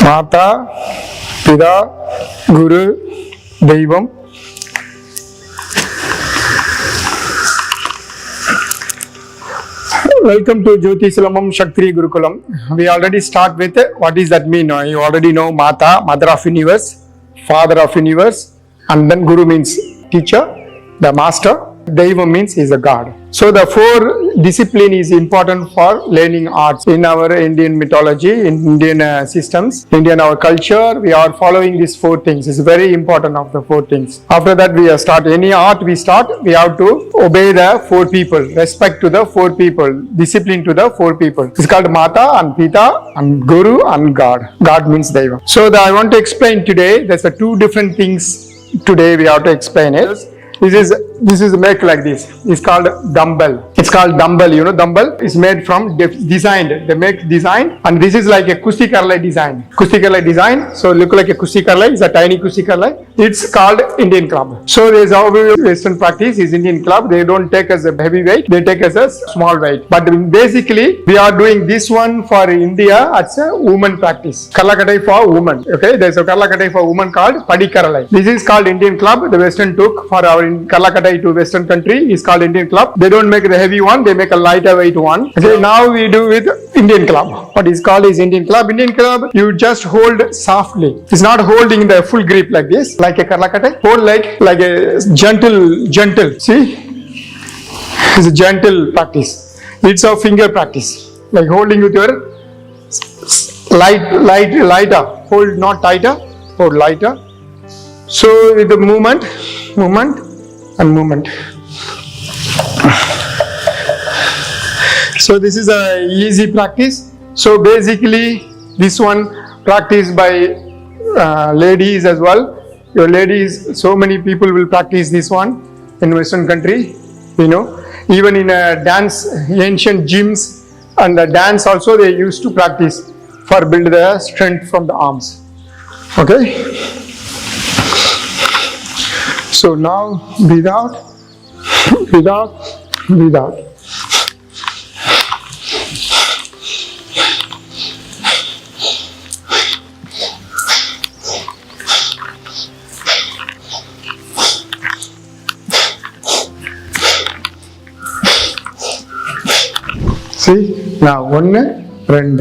Mata, Pida, Guru, Deivam. Welcome to Jothi Silambam Kshakthiriya Gurukulam. We already start with what does that mean? You already know Mata, Mother of Universe, Father of Universe, and then Guru means teacher, the master. Deva means is a god. So the four discipline is important for learning arts in our Indian mythology, in Indian systems, Indian our culture. We are following these four things. It's very important of the four things. After that we start any art we start. We have to obey the four people, respect to the four people, discipline to the four people. It's called Mata and Pita and Guru and God. God means Deva. So I want to explain today. There's two different things today we have to explain it. This is made like this. It's called dumbbell. It's called dumbbell. You know, dumbbell is made from designed. They make design, and this is like a Kusti Karla design. Kusti Karla design. So look like a Kusti Karla. It's a tiny Kusti Karla. It's called Indian club. So there's how Western practice is Indian club. They don't take as a heavy weight. They take as a small weight. But basically, we are doing this one for India. It's a woman practice. Karalakattai for woman. Okay, there's a Karalakattai for woman called Padi Karalai. This is called Indian club. The Western took for our Karalakattai to Western country is called Indian club. They don't make the heavy one, they make a lighter weight one. Okay, now we do with Indian club. What is called is Indian club. Indian club, you just hold softly. It's not holding the full grip like this, like a Karalakattai. Hold like a gentle. See? It's a gentle practice. It's a finger practice. Like holding with your lighter. Hold not tighter, hold lighter. So with the movement and movement. So this is a easy practice. So basically this one practiced by ladies as well. Your ladies, so many people will practice this one in Western country. You know, even in a dance, ancient gyms and the dance also they used to practice for build the strength from the arms. Okay. So now breathe out. See, now one, two, and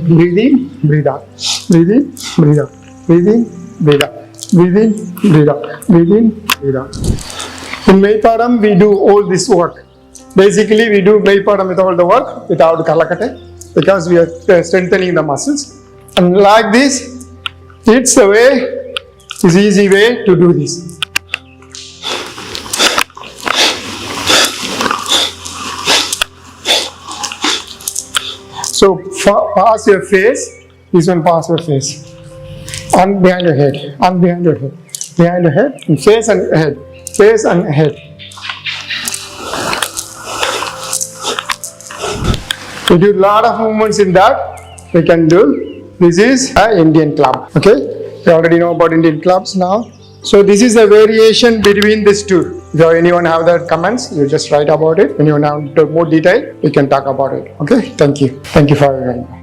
breathe in, breathe out, breathe in, breathe out, breathe in, breathe out, breathe in, breathe out, breathe in, breathe out. In Maypadam, we do all this work. Basically, we do Maypadam with all the work without Karalakattai because we are strengthening the muscles. And like this, it's the way, it's easy way to do this. So pass your face, this one pass your face. On behind your head, on behind your head, behind your head, and face and head, face and head. We do a lot of movements in that. We can do. This is an Indian club. Okay, you already know about Indian clubs now. So this is a variation between these two. If anyone have that comments, you just write about it. When you want more detail, we can talk about it. Okay, thank you. Thank you for your time.